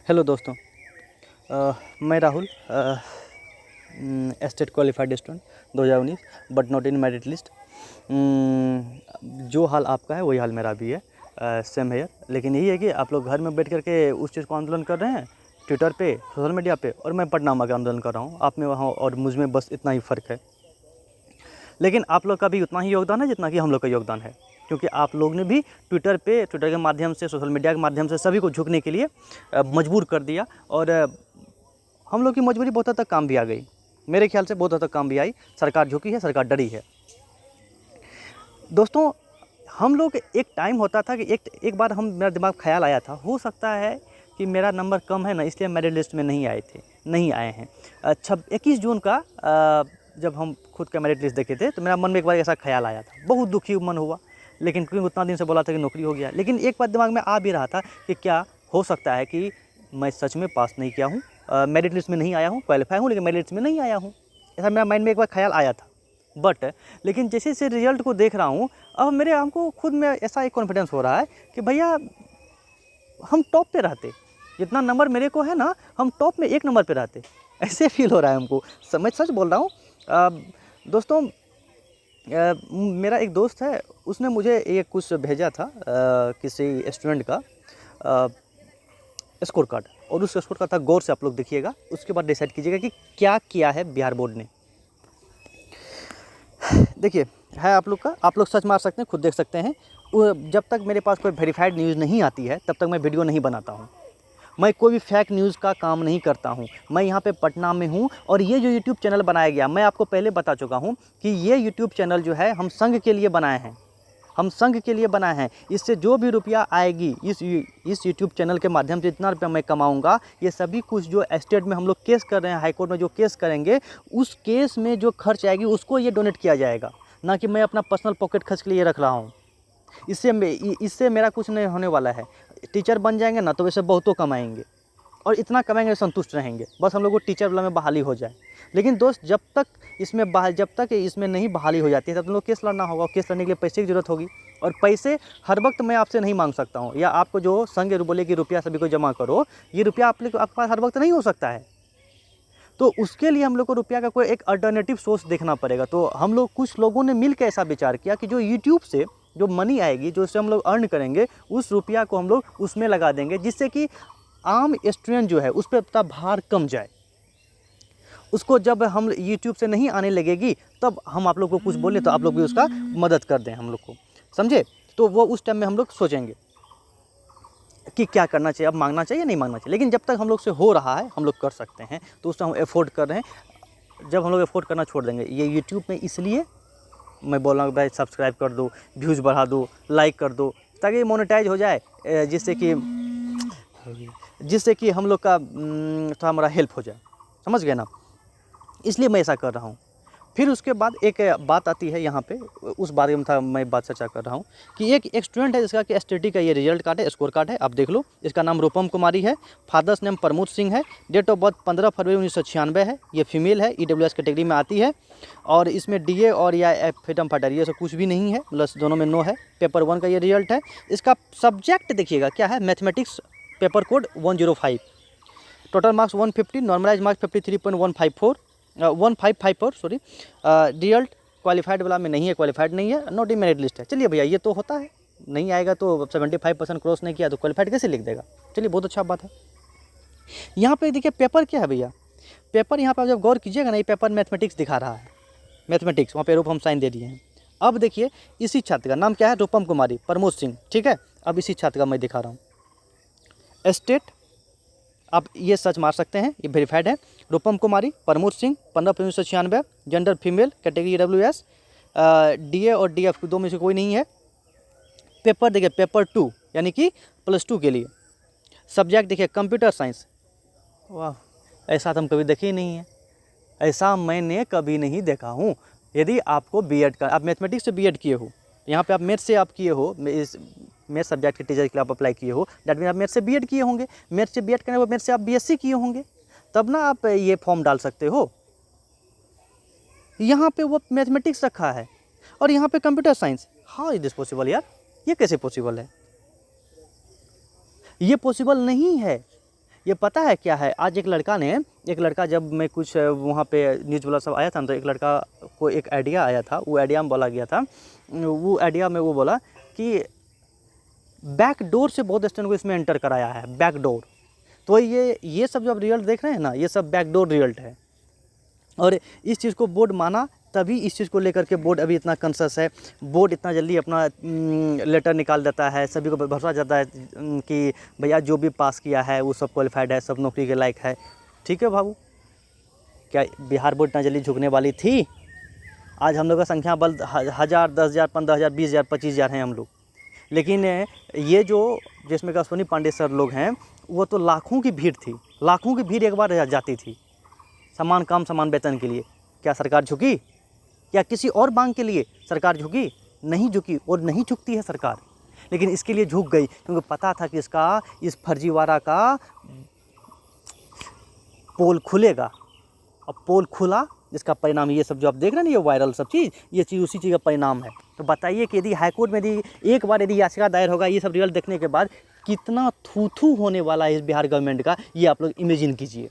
Hello दोस्तों। मैं Rahul, state qualified student 2019 but not in merit list. जो हाल आपका है वही हाल मेरा भी है, सेम है। लेकिन यही है कि आप लोग घर में बैठ करके उस चीज़ को आंदोलन कर रहे हैं ट्विटर पे, सोशल मीडिया पे, और मैं पटना में आंदोलन कर रहा हूँ। आप में वहाँ और मुझ में बस इतना ही फ़र्क है। लेकिन आप लोग का भी उतना ही योगदान है जितना कि हम लोग का योगदान है, क्योंकि आप लोग ने भी ट्विटर के माध्यम से, सोशल मीडिया के माध्यम से सभी को झुकने के लिए मजबूर कर दिया। और हम लोग की मजबूरी बहुत हद तक काम भी आ गई, मेरे ख्याल से बहुत हद तक काम भी आई। सरकार झुकी है, सरकार डरी है। दोस्तों, हम लोग एक टाइम होता था कि एक बार मेरा दिमाग ख्याल आया था, हो सकता है कि मेरा नंबर कम है ना, इसलिए मेरिट लिस्ट में नहीं आए हैं। 21 जून का जब हम खुद का मेरिट लिस्ट देखे थे तो मेरा मन में एक बार ऐसा ख्याल आया था, बहुत दुखी मन हुआ। लेकिन क्योंकि उतना दिन से बोला था कि नौकरी हो गया, लेकिन एक बार दिमाग में आ भी रहा था कि क्या हो सकता है कि मैं सच में पास नहीं किया हूँ, मेरिट लिस्ट में नहीं आया हूँ, क्वालिफाई हूँ लेकिन मेरिट लिस्ट में नहीं आया हूँ। ऐसा मेरा माइंड में एक बार ख्याल आया था। लेकिन जैसे जैसे रिजल्ट को देख रहा हूँ, अब हमको खुद में ऐसा एक कॉन्फिडेंस हो रहा है कि भैया हम टॉप पे रहते, जितना नंबर मेरे को है ना, हम टॉप में 1 नंबर पे रहते, ऐसे फील हो रहा है हमको। मैं सच बोल रहा हूँ। दोस्तों, मेरा एक दोस्त है, उसने मुझे एक कुछ भेजा था, किसी स्टूडेंट का स्कोर कार्ड, और उस स्कोर कार्ड था, गौर से आप लोग देखिएगा, उसके बाद डिसाइड कीजिएगा कि क्या किया है बिहार बोर्ड ने। देखिए, है आप लोग सर्च मार सकते हैं, खुद देख सकते हैं। जब तक मेरे पास कोई वेरीफाइड न्यूज़ नहीं आती है तब तक मैं वीडियो नहीं बनाता हूँ। मैं कोई भी फेक न्यूज़ का काम नहीं करता हूँ। मैं यहाँ पे पटना में हूँ, और ये जो यूट्यूब चैनल बनाया गया, मैं आपको पहले बता चुका हूँ कि ये यूट्यूब चैनल जो है हम संघ के लिए बनाए हैं, हम संघ के लिए बनाए हैं। इससे जो भी रुपया आएगी इस यूट्यूब चैनल के माध्यम से, जितना रुपया मैं कमाऊंगा, ये सभी कुछ जो स्टेट में हम लोग केस कर रहे हैं, हाई कोर्ट में जो केस करेंगे, उस केस में जो खर्च आएगी उसको ये डोनेट किया जाएगा, ना कि मैं अपना पर्सनल पॉकेट खर्च के लिए रख रहा हूँ। इससे मेरा कुछ नहीं होने वाला है। टीचर बन जाएंगे ना तो वैसे बहुतों कमाएंगे, और इतना कमाएंगे संतुष्ट रहेंगे, बस हम लोग को टीचर वाला में बहाली हो जाए। लेकिन दोस्त, जब तक इसमें नहीं बहाली हो जाती है तब तुम लोग केस लड़ना होगा, और केस लड़ने के लिए पैसे की ज़रूरत होगी। और पैसे हर वक्त मैं आपसे नहीं मांग सकता हूँ, या आपको जो संघ बोले कि रुपया सभी को जमा करो, ये रुपया आपके पास हर वक्त नहीं हो सकता है। तो उसके लिए हम लोग को रुपया का कोई एक अल्टरनेटिव सोर्स देखना पड़ेगा। तो हम लोग, कुछ लोगों ने मिल के ऐसा विचार किया कि जो यूट्यूब से जो मनी आएगी, जो उससे हम लोग अर्न करेंगे, उस रुपया को हम लोग उसमें लगा देंगे, जिससे कि आम स्टूडेंट जो है उस पर अपना भार कम जाए। उसको जब हम यूट्यूब से नहीं आने लगेगी, तब हम आप लोग को कुछ बोले तो आप लोग भी उसका मदद कर दें हम लोग को, समझे? तो वो उस टाइम में हम लोग सोचेंगे कि क्या करना चाहिए, अब मांगना चाहिए नहीं मांगना चाहिए। लेकिन जब तक हम लोग से हो रहा है, हम लोग कर सकते हैं, तो उससे हम एफोर्ड कर रहे हैं। जब हम लोग एफोर्ड करना छोड़ देंगे, ये यूट्यूब में इसलिए मैं बोल रहा हूँ भाई, सब्सक्राइब कर दो, व्यूज़ बढ़ा दो, लाइक कर दो, ताकि मोनेटाइज हो जाए, जिससे कि हम लोग का थोड़ा हमारा हेल्प हो जाए, समझ गए ना? इसलिए मैं ऐसा कर रहा हूँ। फिर उसके बाद एक बात आती है यहाँ पे, उस बारे में मैं बात चर्चा कर रहा हूँ कि एक स्टूडेंट है जिसका कि एसटीटी का ये रिजल्ट कार्ड है, स्कोर कार्ड है, आप देख लो। इसका नाम रूपम कुमारी है, फादर्स नेम प्रमोद सिंह है, डेट ऑफ बर्थ 15 फरवरी 1996 है, ये फीमेल है, EWS कैटेगरी में आती है, और इसमें DA और या फ्रीडम फाइटर ये सब कुछ भी नहीं है, प्लस दोनों में नो है। पेपर 1 का ये रिजल्ट है। इसका सब्जेक्ट देखिएगा क्या है, mathematics, paper code 105, total marks 150, normalise marks 1554 sorry. Result qualified वाला में नहीं है, क्वालिफाइड नहीं है, नॉट इन मेरिट लिस्ट है। चलिए भैया, ये तो होता है, नहीं आएगा तो 75% क्रॉस नहीं किया तो क्वालिफाइड कैसे लिख देगा? चलिए, बहुत अच्छा बात है। यहाँ पे देखिए पेपर क्या है भैया, पेपर यहाँ पर जब गौर कीजिएगा ना, ये पेपर मैथमेटिक्स दिखा रहा है, मैथमेटिक्स, वहाँ पे रूपम साइन दे दिए हैं। अब देखिए, इसी छात्र का नाम क्या है, रूपम कुमारी प्रमोद सिंह, ठीक है। अब इसी छात्र का मैं दिखा रहा हूँ, स्टेट, आप ये सर्च मार सकते हैं, ये वेरीफाइड है। रूपम कुमारी प्रमोद सिंह, 15 फरवरी 1996, gender female, category EWS, DA और DF दो में से कोई नहीं है। पेपर देखिए, पेपर 2 यानी कि +2 के लिए। सब्जेक्ट देखिए, कंप्यूटर साइंस। वाह, ऐसा तो हम कभी देखे ही नहीं है, ऐसा मैंने कभी नहीं देखा हूँ। यदि आपको B.Ed का, आप मैथमेटिक्स से B.Ed किए हो, यहाँ पे आप मैथ से आप किए हो, इस मैथ सब्जेक्ट के टीचर के लिए आप अप्लाई किए हो, डैट मीन आप मैथ से B.Ed किए होंगे। मैथ से B.Ed करने के बाद मैथ से आप BSc किए होंगे, तब ना आप ये फॉर्म डाल सकते हो। यहाँ पे वो मैथमेटिक्स रखा है और यहाँ पे computer science. How is this possible यार, ये कैसे पॉसिबल है? ये पॉसिबल नहीं है। ये पता है क्या है, आज एक लड़का जब मैं कुछ वहाँ पे न्यूज़ वाला सब आया था ना, तो एक लड़का को एक आइडिया आया था, वो आइडिया में बोला गया था, वो आइडिया में वो बोला कि बैक डोर से बहुत स्टूडेंट को इसमें एंटर कराया है, बैक डोर। तो ये सब जो आप रिजल्ट देख रहे हैं ना, ये सब बैक डोर रिजल्ट है। और इस चीज़ को बोर्ड माना, तभी इस चीज़ को लेकर के बोर्ड अभी इतना कंसर्स है। बोर्ड इतना जल्दी अपना लेटर निकाल देता है, सभी को भरोसा जाता है कि भैया जो भी पास किया है वो सब क्वालिफाइड है, सब नौकरी के लायक है। ठीक है बाबू, क्या बिहार बोर्ड इतना जल्दी झुकने वाली थी? आज हम लोग का संख्या बल 1000, 10,000, 15,000, 20,000, 25,000 हैं हम लोग। लेकिन ये जो जिसमें अश्विनी पांडे सर लोग हैं, वो तो लाखों की भीड़ थी, लाखों की भीड़ एक बार जाती थी समान काम समान वेतन के लिए। क्या सरकार झुकी? क्या किसी और मांग के लिए सरकार झुकी? नहीं झुकी, और नहीं झुकती है सरकार। लेकिन इसके लिए झुक गई क्योंकि पता था कि इस फर्जीवाड़ा का पोल खुलेगा। अब पोल खुला, जिसका परिणाम ये सब जो आप देख रहे हैं ना, ये वायरल सब चीज़, ये चीज़ उसी चीज़ का परिणाम है। तो बताइए कि यदि हाईकोर्ट में एक बार यदि याचिका दायर होगा ये सब रिजल्ट देखने के बाद, कितना थू होने वाला है इस बिहार गवर्नमेंट का, ये आप लोग इमेजिन कीजिए।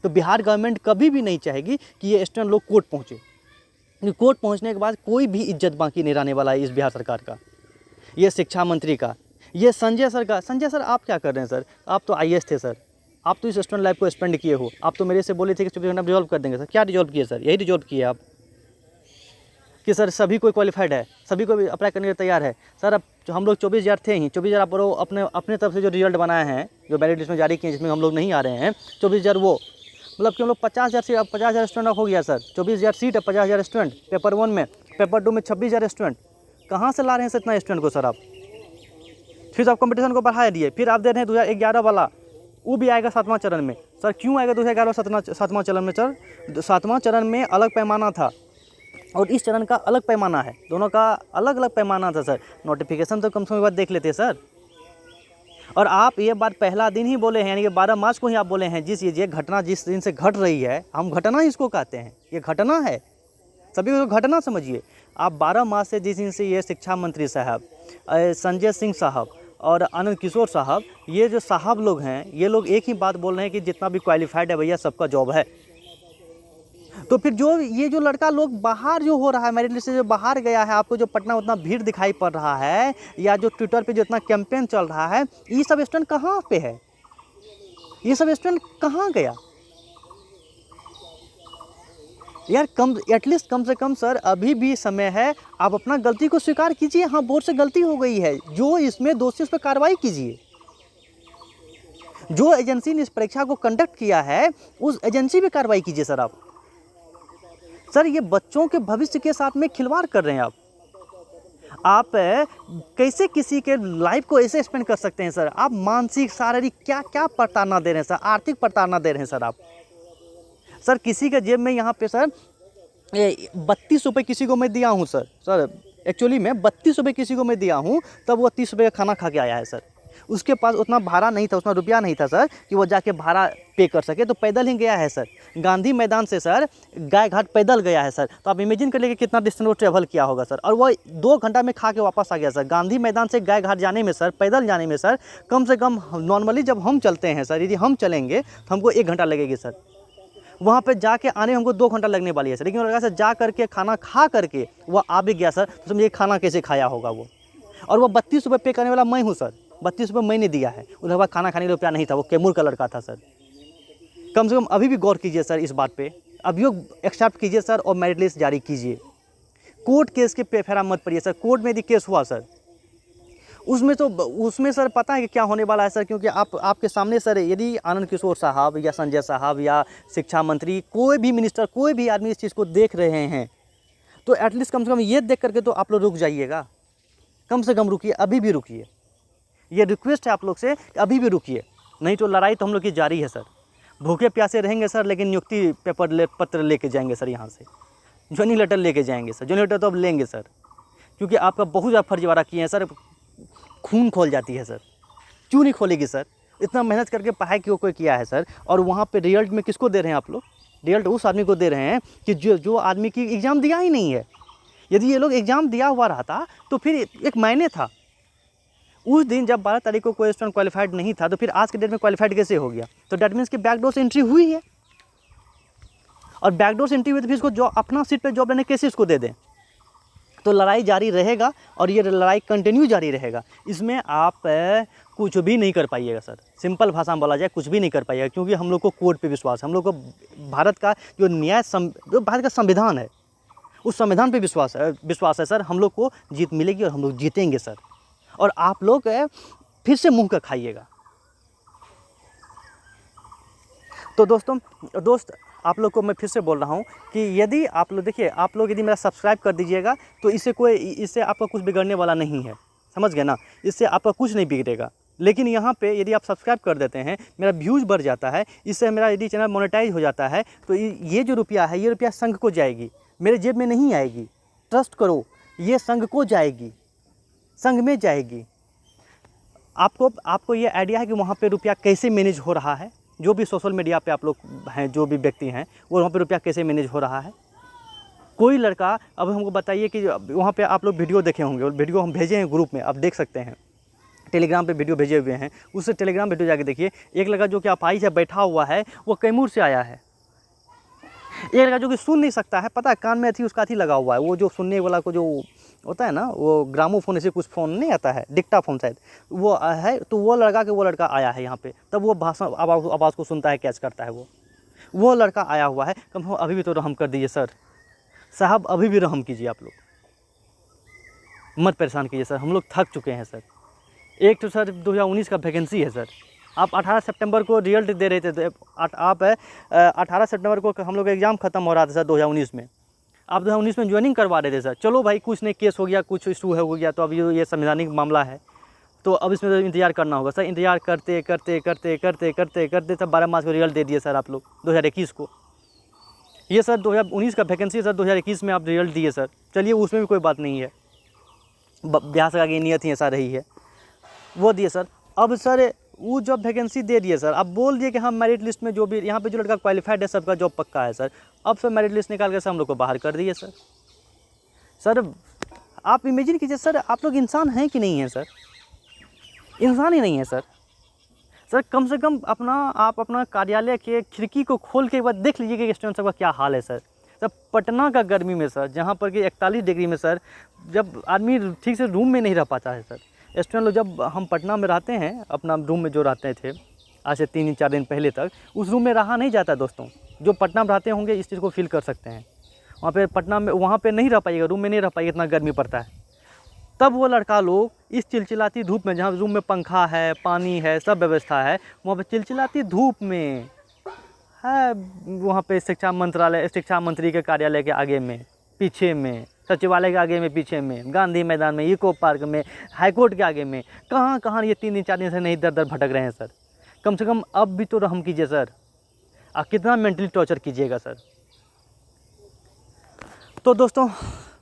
तो बिहार गवर्नमेंट कभी भी नहीं चाहेगी कि ये स्टूडेंट लोग कोर्ट पहुँचे, क्योंकि कोर्ट पहुँचने के बाद कोई भी इज्जत बाकी नहीं रहने वाला है इस बिहार सरकार का, ये शिक्षा मंत्री का, ये संजय सर का। संजय सर आप क्या कर रहे हैं सर? आप तो IAS थे सर, आप तो इस स्टूडेंट लाइफ को स्पेंड किए हो। आप तो मेरे से बोले थे कि 24 घंटा रिजॉल्व कर देंगे सर। क्या रिजॉल्व किए सर? यही रिजॉल्व किए आप कि सर सभी कोई क्वालिफाइड है, सभी को भी अप्लाई करने के लिए तैयार है। सर अब हम लोग 24,000 थे ही, 24,000 आप अपने तरफ से जो रिजल्ट बनाए हैं, जो मेरिट लिस्ट में जारी किए जिसमें हम लोग नहीं आ रहे हैं, 24,000 वो मतलब कि हम लोग 50,000 सीट, अब 50,000 स्टूडेंट हो गया सर। 24,000 सीट है, 50,000 स्टूडेंट। पेपर 1 में, पेपर 2 में 26,000 स्टूडेंट। कहाँ से ला रहे हैं सर इतना स्टूडेंट को सर आप? फिर आप कंपटीशन को बढ़ा दिए, फिर आप दे रहे हैं 2011 वाला, वो भी आएगा 7वां चरण में। सर क्यों आएगा 2011 7वां चरण में सर? 7वां चरण में अलग पैमाना था और इस चरण का अलग पैमाना है, दोनों का अलग अलग पैमाना था सर। नोटिफिकेशन तो कम से कम बात देख लेते सर। और आप ये बात पहला दिन ही बोले हैं, यानी कि 12 मार्च को ही आप बोले हैं। ये घटना जिस दिन से घट रही है, हम घटना इसको कहते हैं, ये घटना है, सभी को घटना समझिए। आप 12 मार्च से जिस दिन से ये शिक्षा मंत्री साहब, संजय सिंह साहब और आनंद किशोर साहब, ये जो साहब लोग हैं, ये लोग एक ही बात बोल रहे हैं कि जितना भी क्वालिफाइड है भैया सबका जॉब है। तो फिर ये जो लड़का लोग बाहर जो हो रहा है, मेरिट लिस्ट से जो बाहर गया है, आपको जो पटना उतना भीड़ दिखाई पड़ रहा है, या जो ट्विटर पे जो इतना कैंपेन चल रहा है, ये सब स्टूडेंट कहाँ पे है? ये सब स्टूडेंट कहाँ गया यार? एटलीस्ट कम से कम सर अभी भी समय है, आप अपना गलती को स्वीकार कीजिए। हाँ, बोर्ड से गलती हो गई है, जो इसमें दोषी उस पर कार्रवाई कीजिए। जो एजेंसी ने इस परीक्षा को कंडक्ट किया है, उस एजेंसी पे कार्रवाई कीजिए सर आप। सर ये बच्चों के भविष्य के साथ में खिलवाड़ कर रहे हैं आप कैसे किसी के लाइफ को ऐसे स्पेंड कर सकते हैं सर? आप मानसिक, शारीरिक क्या क्या प्रताड़ना दे रहे हैं सर, आर्थिक प्रताड़ना दे रहे हैं सर आप। सर किसी के जेब में यहाँ पे सर 32 रुपये किसी को मैं दिया हूँ सर एक्चुअली मैं 32 रुपये किसी को मैं दिया हूँ, तब वो 30 रुपये का खाना खा के आया है सर। उसके पास उतना भाड़ा नहीं था, उतना रुपया नहीं था सर कि वो जाके भाड़ा पे कर सके, तो पैदल ही गया है सर। गांधी मैदान से सर गाय घाट पैदल गया है सर। तो आप इमेजिन कर लीजिए कितना डिस्टेंस वो ट्रेवल किया होगा सर, और वो 2 घंटा में खा के वापस आ गया सर। गांधी मैदान से गाय घाट जाने में सर, पैदल जाने में सर, कम से कम नॉर्मली जब हम चलते हैं सर, यदि हम चलेंगे तो हमको 1 घंटा लगेगी सर। वहाँ पे जाके आने में हमको 2 घंटा लगने वाली है सर। लेकिन लड़का सर जा करके खाना खा करके वो आ भी गया सर। तो समझिए खाना कैसे खाया होगा वो। और वो 32 रुपये पे करने वाला मैं हूँ सर, 32 रुपये मैंने दिया है। उसके बाद खाना खाने का रुपया नहीं था, वो कैमूर का लड़का था सर। कम से कम अभी भी गौर कीजिए सर इस बात पे, अभियोग एक्सेप्ट कीजिए सर और मेरिट लिस्ट जारी कीजिए। कोर्ट केस के फेरा मत पड़िए सर। कोर्ट में यदि केस हुआ सर, उसमें सर पता है कि क्या होने वाला है सर, क्योंकि आपके सामने सर यदि आनंद किशोर साहब या संजय साहब या शिक्षा मंत्री, कोई भी मिनिस्टर, कोई भी आदमी इस चीज़ को देख रहे हैं, तो एटलीस्ट कम से कम ये देख करके तो आप लोग रुक जाइएगा। कम से कम रुकिए, अभी भी रुकिए। ये रिक्वेस्ट है आप लोग से, अभी भी रुकिए, नहीं तो लड़ाई तो हम लोग की जारी है सर। भूखे प्यासे रहेंगे सर, लेकिन नियुक्ति पत्र लेके जाएंगे सर, यहाँ से ज्वाइनिंग लेटर लेके जाएंगे सर। ज्वाइनिंग लेटर तो अब लेंगे सर, क्योंकि आपका बहुत ज़्यादा फर्जीवाड़ा किए हैं सर। खून खोल जाती है सर, क्यों नहीं खोलेगी सर? इतना मेहनत करके पढ़ाई क्यों कोई किया है सर? और वहाँ पे रिजल्ट में किसको दे रहे हैं आप लोग? रिजल्ट उस आदमी को दे रहे हैं कि जो आदमी की एग्ज़ाम दिया ही नहीं है। यदि ये लोग एग्ज़ाम दिया हुआ रहता तो फिर एक मायने था, उस दिन जब 12 तारीख को कोई स्टूडेंट क्वालिफाइड नहीं था तो फिर आज के डेट में क्वालिफाइड कैसे हो गया? तो डैट मीन्स कि बैकडोर से एंट्री हुई है, और बैकडोर से एंट्री हुई तो फिर इसको जो अपना सीट पे जॉब लेने कैसे इसको दे दें? तो लड़ाई जारी रहेगा और ये लड़ाई कंटिन्यू जारी रहेगा। इसमें आप कुछ भी नहीं कर पाइएगा सर। सिंपल भाषा में बोला जाए, कुछ भी नहीं कर पाइएगा, क्योंकि हम लोग को कोर्ट पे विश्वास है। हम लोग को भारत का जो जो भारत का संविधान है, उस संविधान पे विश्वास है सर। हम लोग को जीत मिलेगी और हम लोग जीतेंगे सर। और आप लोग फिर से मुँह का खाइएगा। तो दोस्त आप लोग को मैं फिर से बोल रहा हूँ कि यदि आप लोग देखिए, आप लोग यदि मेरा सब्सक्राइब कर दीजिएगा तो इससे आपका कुछ बिगड़ने वाला नहीं है, समझ गए ना? इससे आपका कुछ नहीं बिगड़ेगा। लेकिन यहाँ पे यदि आप सब्सक्राइब कर देते हैं, मेरा व्यूज़ बढ़ जाता है, इससे मेरा यदि चैनल मोनेटाइज हो जाता है, तो ये जो रुपया है, ये रुपया संघ को जाएगी, मेरे जेब में नहीं आएगी। ट्रस्ट करो, ये संघ को जाएगी, संघ में जाएगी। आपको ये आइडिया है कि वहाँ पे रुपया कैसे मैनेज हो रहा है? जो भी सोशल मीडिया पे आप लोग हैं, जो भी व्यक्ति हैं, वो वहाँ पे रुपया कैसे मैनेज हो रहा है? कोई लड़का, अब हमको बताइए कि वहाँ पे आप लोग वीडियो देखे होंगे, और वीडियो हम भेजे हैं ग्रुप में, आप देख सकते हैं, टेलीग्राम पे वीडियो भेजे हुए हैं, उससे टेलीग्राम वीडियो जाके देखिए। एक लड़का जो कि अपाहिज से बैठा हुआ है, वो कैमूर से आया है। एक लड़का जो कि सुन नहीं सकता है, पता है, कान में उसका अथी लगा हुआ है, वो जो सुनने वाला को जो होता है ना, वो ग्रामोफोन ऐसे कुछ फ़ोन नहीं आता है, डिक्टाफोन शायद, वो है। तो वो लड़का आया है यहाँ पे, तब वो भाषण आवाज़ को सुनता है, कैच करता है। वो लड़का आया हुआ है। कम से कम अभी भी तो रहम कर दीजिए सर साहब, अभी भी रहम कीजिए। आप लोग मत परेशान कीजिए सर, हम लोग थक चुके हैं सर। एक तो सर 2019 का वैकेंसी है सर। आप 18 सितंबर को रिजल्ट दे रहे थे, तो आप 18 सितंबर को हम लोग का एग्ज़ाम ख़त्म हो रहा था सर 2019 में। आप 2019 में ज्वाइनिंग करवा रहे थे सर। चलो भाई, कुछ नहीं, केस हो गया, कुछ इशू हो गया, तो अब ये संवैधानिक मामला है, तो अब इसमें तो इंतज़ार करना होगा सर। इंतज़ार करते तब 12 मार्च को रिजल्ट दे दिए सर आप लोग 2021 को। ये सर 2019 का वैकेंसी सर 2021 में आप रिजल्ट दिए सर। चलिए, उसमें भी कोई बात नहीं है, ब्याह से आगे नियत ही ऐसा रही है, वो दिए सर। अब सर वो जब वैकेंसी दे दिए सर, अब बोल दिए कि हम मेरिट लिस्ट में जो भी यहाँ पे जो लड़का क्वालिफाइड है, सबका जॉब पक्का है सर। अब सर मेरिट लिस्ट निकाल कर सर हम लोग को बाहर कर दिए सर। सर आप इमेजिन कीजिए सर, आप लोग इंसान हैं कि नहीं हैं सर? इंसान ही नहीं है सर। सर कम से कम आप अपना कार्यालय के खिड़की को खोल के एक बार देख लीजिए कि स्टूडेंट सबका क्या हाल है सर। सर पटना का गर्मी में सर, जहाँ पर कि 41 डिग्री में सर, जब आदमी ठीक से रूम में नहीं रह पाता है सर। स्टूडेंट लोग, जब हम पटना में रहते हैं, अपना रूम में जो रहते थे आज से 3-4 दिन पहले तक, उस रूम में रहा नहीं जाता दोस्तों। जो पटना में रहते होंगे इस चीज़ को फील कर सकते हैं। वहाँ पे पटना में, वहाँ पे नहीं रह पाइएगा, रूम में नहीं रह पाइएगा, इतना गर्मी पड़ता है। तब वो लड़का लोग इस चिलचिलाती धूप में, जहाँ रूम में पंखा है, पानी है, सब व्यवस्था है, वहाँ पे चिलचिलाती धूप में है, वहाँ पे शिक्षा मंत्री के कार्यालय के आगे में, पीछे में, सचिवालय के आगे में, पीछे में, गांधी मैदान में, इको पार्क में, हाईकोर्ट के आगे में, कहाँ ये 3-4 दिन से नहीं दर भटक रहे हैं सर। कम से कम अब भी तो रहम कीजिए सर। आप कितना मेंटली टॉर्चर कीजिएगा सर। तो दोस्तों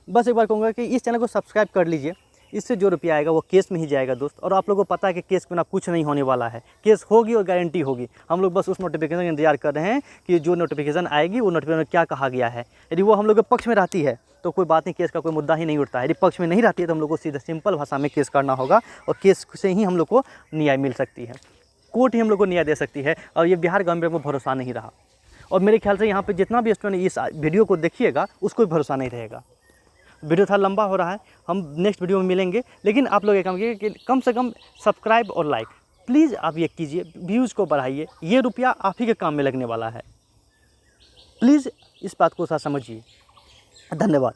बस एक बार कहूँगा कि इस चैनल को सब्सक्राइब कर लीजिए। इससे जो रुपया आएगा वो केस में ही जाएगा दोस्त। और आप लोगों को पता है कि केस के बिना कुछ नहीं होने वाला है। केस होगी और गारंटी होगी। हम लोग बस उस नोटिफिकेशन का इंतजार कर रहे हैं कि जो नोटिफिकेशन आएगी, वो नोटिफिकेशन में क्या कहा गया है। यदि वो हम लोग के पक्ष में रहती है तो कोई बात नहीं, केस का कोई मुद्दा ही नहीं उठता है। यदि पक्ष में नहीं रहती है तो हम लोग को सीधे सिंपल भाषा में केस करना होगा, और केस से ही हम लोग को न्याय मिल सकती है। कोर्ट ही हम लोग को न्याय दे सकती है। और ये बिहार गवर्नमेंट को भरोसा नहीं रहा। और मेरे ख्याल से यहाँ पे जितना भी स्टूडेंट इस वीडियो को देखिएगा, उसको भी भरोसा नहीं रहेगा। वीडियो थोड़ा लंबा हो रहा है, हम नेक्स्ट वीडियो में मिलेंगे। लेकिन आप लोग एक काम कीजिए कि कम से कम सब्सक्राइब और लाइक प्लीज़ आप ये कीजिए, व्यूज़ को बढ़ाइए। ये रुपया आप ही के काम में लगने वाला है। प्लीज़ इस बात को समझिए। धन्यवाद।